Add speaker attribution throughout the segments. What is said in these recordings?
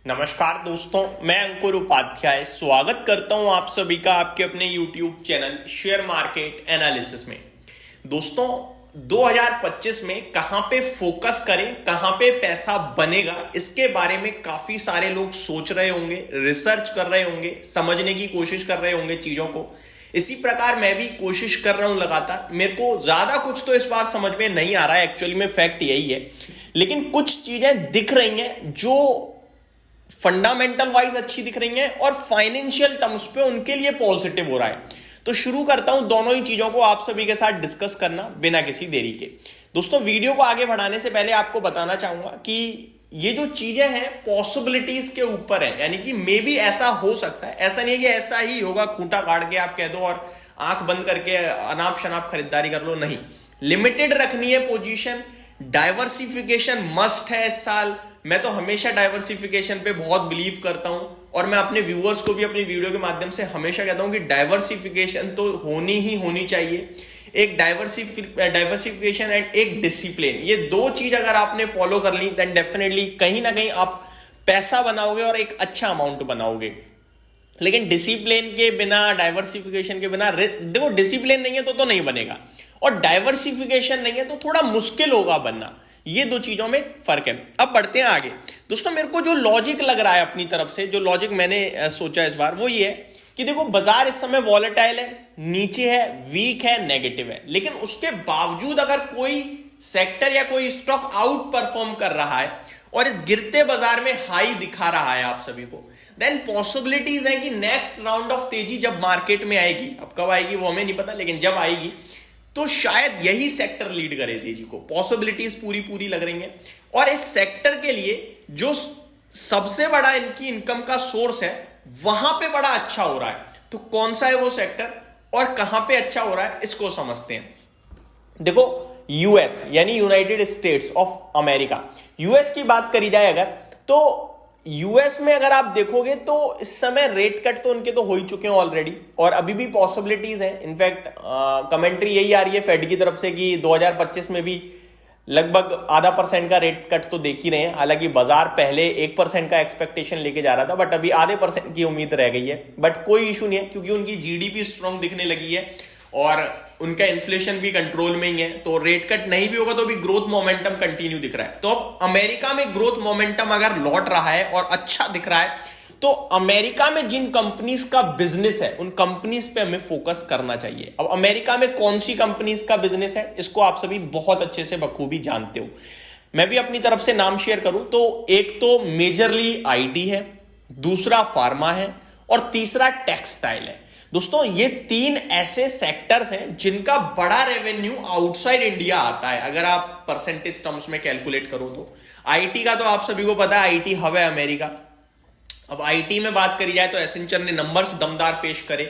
Speaker 1: नमस्कार दोस्तों, मैं अंकुर उपाध्याय स्वागत करता हूं आप सभी का आपके अपने YouTube channel share market analysis में। दोस्तों 2025 में कहां पे फोकस करें, कहां पे पैसा बनेगा, इसके बारे में काफी सारे लोग सोच रहे होंगे, रिसर्च कर रहे होंगे, समझने की कोशिश कर रहे होंगे चीजों को। इसी प्रकार मैं भी कोशिश कर रहा हूं लगातार। मेरे को ज्यादा कुछ तो इस बार समझ में नहीं आ रहा है, एक्चुअली में फैक्ट यही है, लेकिन कुछ चीजें दिख रही हैं जो फंडामेंटल वाइज अच्छी दिख रही हैं और फाइनेंशियल टर्म्स पे उनके लिए पॉजिटिव हो रहा है। तो शुरू करता हूं दोनों ही चीजों को आप सभी के साथ डिस्कस करना बिना किसी देरी के। दोस्तों वीडियो को आगे बढ़ाने से पहले आपको बताना चाहूंगा कि ये जो चीजें हैं पॉसिबिलिटीज के ऊपर है, यानी कि मे बी ऐसा हो सकता है, ऐसा नहीं है कि ऐसा ही होगा, खूंटा काट के आप कह दो और आंख बंद करके अनाप शनाप खरीदारी कर लो। नहीं, लिमिटेड रखनी है पोजीशन। डाइवर्सिफिकेशन मस्ट है इस साल। मैं तो हमेशा डाइवर्सिफिकेशन पे बहुत बिलीव करता हूं और मैं अपने व्यूअर्स को भी अपनी वीडियो के माध्यम से हमेशा कहता हूं कि डाइवर्सिफिकेशन तो होनी ही होनी चाहिए। एक डाइवर्सिफिकेशन एंड एक डिसिप्लिन, ये दो चीज अगर आपने फॉलो कर ली देन डेफिनेटली कहीं ना कहीं आप पैसा बनाओगे और एक अच्छा अमाउंट बनाओगे। लेकिन डिसिप्लिन के बिना, डाइवर्सिफिकेशन के बिना, देखो डिसिप्लिन नहीं है तो नहीं बनेगा और डाइवर्सिफिकेशन नहीं है तो थोड़ा मुश्किल होगा बनना। ये दो चीजों में फर्क है। अब बढ़ते हैं आगे। दोस्तों मेरे को जो लॉजिक लग रहा है अपनी तरफ से, जो लॉजिक मैंने सोचा इस बार, वो ये है कि देखो बाजार इस समय वॉलेटाइल है, नीचे है, वीक है, नेगेटिव है, लेकिन उसके बावजूद अगर कोई सेक्टर या कोई स्टॉक आउट परफॉर्म कर रहा है और इस गिरते बाजार में हाई दिखा रहा है आप सभी को, देन पॉसिबिलिटीज है कि नेक्स्ट राउंड ऑफ तेजी जब मार्केट में आएगी, अब कब आएगी वो हमें नहीं पता, लेकिन जब आएगी तो शायद यही सेक्टर लीड करे तेजी को। पॉसिबिलिटीज पूरी लग रही हैं और इस सेक्टर के लिए जो सबसे बड़ा इनकी इनकम का सोर्स है वहां पे बड़ा अच्छा हो रहा है। तो कौन सा है वो सेक्टर और कहां पे अच्छा हो रहा है, इसको समझते हैं। देखो यूएस यानी United states of America, US की बात करी जाए अगर, तो यूएस में अगर आप देखोगे तो इस समय रेट कट तो उनके तो हो ही चुके हैं ऑलरेडी और अभी भी पॉसिबिलिटीज हैं। इनफैक्ट कमेंट्री यही आ रही है फेड की तरफ से कि 2025 में भी लगभग आधा % का रेट कट तो देख ही रहे हैं। हालांकि बाजार पहले 1% का एक्सपेक्टेशन लेके जा रहा था, बट अभी आधे % की उम्मीद रह गई है। बट कोई इशू नहीं है क्योंकि उनकी जीडीपी स्ट्रांग दिखने लगी है और उनका इन्फ्लेशन भी कंट्रोल में ही है, तो रेट कट नहीं भी होगा तो भी ग्रोथ मोमेंटम कंटिन्यू दिख रहा है। तो अब अमेरिका में ग्रोथ मोमेंटम अगर लौट रहा है और अच्छा दिख रहा है तो अमेरिका में जिन कंपनीज का बिजनेस है उन कंपनीज पे हमें फोकस करना चाहिए। अब अमेरिका में कौन सी कंपनीज का बिजनेस है इसको आप सभी बहुत अच्छे से बखूबी जानते हो। मैं भी अपनी तरफ से नाम शेयर करूं तो एक तो मेजरली आईटी है, दूसरा फार्मा है और तीसरा टेक्सटाइल है। दोस्तों ये तीन ऐसे सेक्टर्स हैं जिनका बड़ा रेवेन्यू आउटसाइड इंडिया आता है अगर आप परसेंटेज टर्म्स में कैलकुलेट करो तो। आईटी का तो आप सभी को पता है, आईटी हब है अमेरिका। अब आईटी में बात करी जाए तो एसेंचर ने नंबर्स दमदार पेश करे,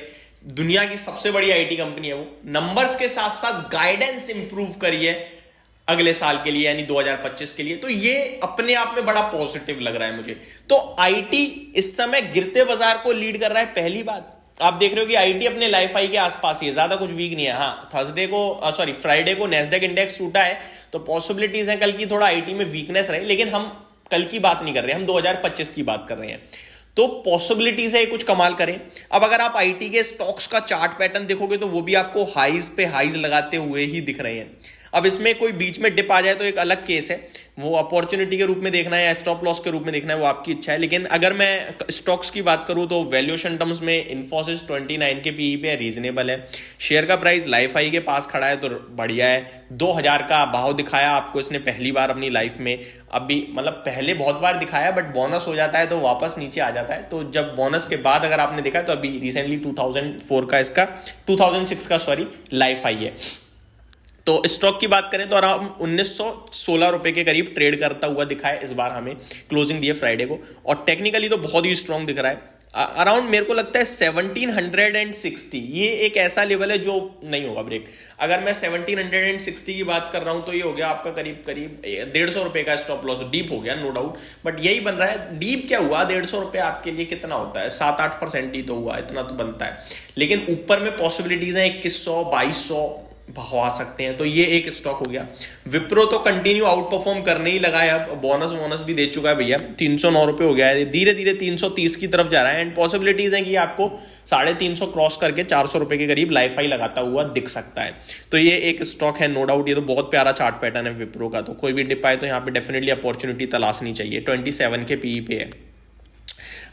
Speaker 1: दुनिया की सबसे बड़ी आईटी कंपनी है वो। नंबर्स के साथ साथ गाइडेंस इंप्रूव करी है अगले साल के लिए यानी 2025 के लिए, तो ये अपने आप में बड़ा पॉजिटिव लग रहा है मुझे। तो आईटी इस समय गिरते बाजार को लीड कर रहा है। पहली बात आप देख रहे हो कि आईटी अपने लाइफ हाई के आसपास ही है, ज्यादा कुछ वीक नहीं है। हाँ फ्राइडे को नैस्डैक इंडेक्स टूटा है तो पॉसिबिलिटीज है कल की थोड़ा आईटी में वीकनेस रहे, लेकिन हम कल की बात नहीं कर रहे, हम 2025 की बात कर रहे हैं। तो पॉसिबिलिटीज है कुछ कमाल करें। अब अगर आप आईटी के स्टॉक्स का चार्ट पैटर्न देखोगे तो वो भी आपको हाईज पे हाईज लगाते हुए ही दिख रहे हैं। अब इसमें कोई बीच में डिप आ जाए तो एक अलग केस है, वो अपॉर्चुनिटी के रूप में देखना है या स्टॉप लॉस के रूप में देखना है, वो आपकी इच्छा है। लेकिन अगर मैं स्टॉक्स की बात करूं तो वैल्यूएशन टर्म्स में इन्फोसिस 29 के पीई पे रीजनेबल है। शेयर का प्राइस लाइफ हाई के पास खड़ा है तो बढ़िया है। 2000 का भाव दिखाया आपको इसने पहली बार अपनी लाइफ में। अभी मतलब पहले बहुत बार दिखाया बट बोनस हो जाता है तो वापस नीचे आ जाता है। तो जब बोनस के बाद अगर आपने देखा तो अभी रिसेंटली 2006 का लाइफ हाई है। तो स्टॉक की बात करें तो अराउंड 1916 रुपए के करीब ट्रेड करता हुआ दिखा है इस बार, हमें क्लोजिंग दी है फ्राइडे को। और टेक्निकली तो बहुत ही स्ट्रांग दिख रहा है। अराउंड मेरे को लगता है 1760, ये एक ऐसा लेवल है जो नहीं होगा ब्रेक। अगर मैं 1760 की बात कर रहा हूं तो ये हो गया आपका करीब 150 रुपए का स्टॉप लॉस। डीप हो गया नो डाउट, बट यही बन रहा है। डीप क्या हुआ, 150 रुपए आपके लिए कितना होता है, 7-8% ही तो हुआ, इतना तो बनता है। लेकिन ऊपर में पॉसिबिलिटीज है 2100, 2200, भाव आ सकते हैं। तो ये एक स्टॉक हो गया। विप्रो तो कंटिन्यू आउट परफॉर्म करने ही लगा है, अब बोनस भी दे चुका है भैया, 309 रुपये हो गया है, धीरे धीरे 330 की तरफ जा रहा है एंड पॉसिबिलिटीज है कि आपको 350 क्रॉस करके 400 रुपये के करीब लाइफ हाई लगाता हुआ दिख सकता है। तो ये एक स्टॉक है, नो डाउट। ये तो बहुत प्यारा चार्ट पैटर्न है विप्रो का, तो कोई भी डिप आए तो यहाँ पे डेफिनेटली अपॉर्चुनिटी तलाशनी चाहिए। 27 के पीई पे है।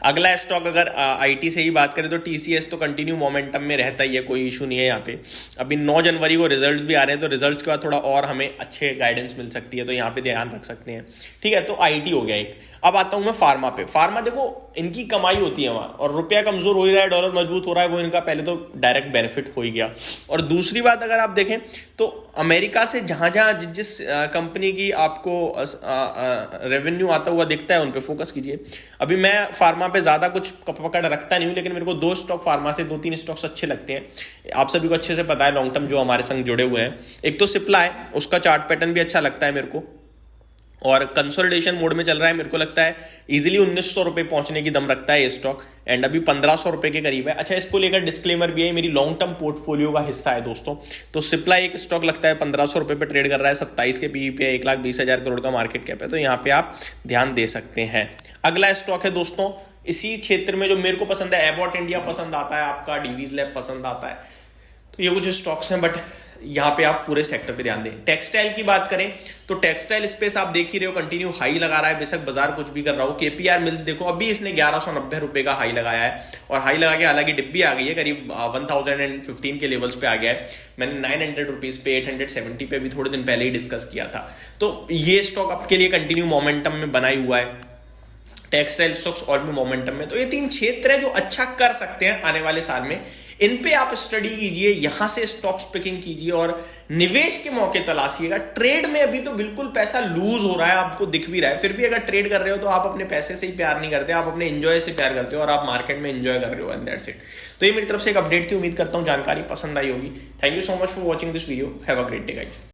Speaker 1: अगला स्टॉक अगर आईटी से ही बात करें तो टीसीएस तो कंटिन्यू मोमेंटम में रहता ही है, कोई इशू नहीं है यहाँ पे। अभी 9 जनवरी को रिजल्ट्स भी आ रहे हैं, तो रिजल्ट्स के बाद थोड़ा और हमें अच्छे गाइडेंस मिल सकती है, तो यहाँ पे ध्यान रख सकते हैं। ठीक है, तो आईटी हो गया एक। अब आता हूं मैं फार्मा पे। फार्मा देखो, इनकी कमाई होती है वहां, और रुपया कमजोर हो ही रहा है, डॉलर मजबूत हो रहा है, वो इनका पहले तो डायरेक्ट बेनिफिट हो ही गया। और दूसरी बात अगर आप देखें तो अमेरिका से जहां जहां जिस कंपनी की आपको रेवेन्यू आता हुआ दिखता है उन पे फोकस कीजिए। अभी मैं फार्मा पे ज्यादा कुछ पकड़ रखता नहीं हूं, लेकिन मेरे को 2 स्टॉक फार्मा से 2-3 स्टॉक्स अच्छे लगते हैं। आप सभी को अच्छे से पता है, लॉन्ग टर्म जो हमारे संग जुड़े हुए हैं। एक तो सिप्ला है, उसका चार्ट पैटर्न भी अच्छा लगता है मेरे को, और कंसोलिडेशन मोड में चल रहा है। मेरे को लगता है इजीली 1900 रुपए पहुंचने की दम रखता है ये स्टॉक, एंड अभी 1500 रुपए के करीब है। अच्छा, इसको लेकर डिस्क्लेमर भी है, मेरी लॉन्ग टर्म पोर्टफोलियो का हिस्सा है दोस्तों। तो सिप्ला एक स्टॉक लगता है 1500 रुपए पे ट्रेड कर रहा है, 27 के पीई पे, 1,20,000 करोड़ का मार्केट कैप है, तो यहाँ पे आप ध्यान दे सकते हैं। अगला स्टॉक है दोस्तों इसी क्षेत्र में जो मेरे को पसंद है, एबॉट इंडिया पसंद आता है, आपका डीवीज लैब पसंद आता है। तो ये कुछ स्टॉक्स हैं, बट यहाँ पे आप पूरे सेक्टर पे ध्यान दें। टेक्सटाइल की बात करें तो टेक्सटाइल स्पेस आप देख ही रहे हो, कंटिन्यू हाई लगा रहा है, बेशक बाजार कुछ भी कर रहा हो। केपीआर मिल्स देखो, अभी इसने 1190 रुपए का हाई लगाया है, और हाई लगा के हालांकि डिप भी आ गई है, करीब 1015 के लेवल्स पे आ गया है। मैंने 900 रुपीज पे, 870 पे भी थोड़े दिन पहले ही डिस्कस किया था। तो ये स्टॉक आपके लिए कंटिन्यू मोमेंटम में बना ही हुआ है। टेक्सटाइल स्टॉक्स और भी मोमेंटम में, तो ये 3 क्षेत्र है जो अच्छा कर सकते हैं आने वाले साल में। इन पे आप स्टडी कीजिए, यहां से स्टॉक्स पिकिंग कीजिए और निवेश के मौके तलाशिएगा। ट्रेड में अभी तो बिल्कुल पैसा लूज हो रहा है, आपको दिख भी रहा है, फिर भी अगर ट्रेड कर रहे हो तो आप अपने पैसे से ही प्यार नहीं करते, आप अपने एंजॉय से प्यार करते हो, और आप मार्केट में एंजॉय कर रहे हो, एंड दैट्स इट। तो ये मेरी तरफ से एक अपडेट थी, उम्मीद करता हूं जानकारी पसंद आई होगी। Thank you so much for watching this video. Have a great day guys.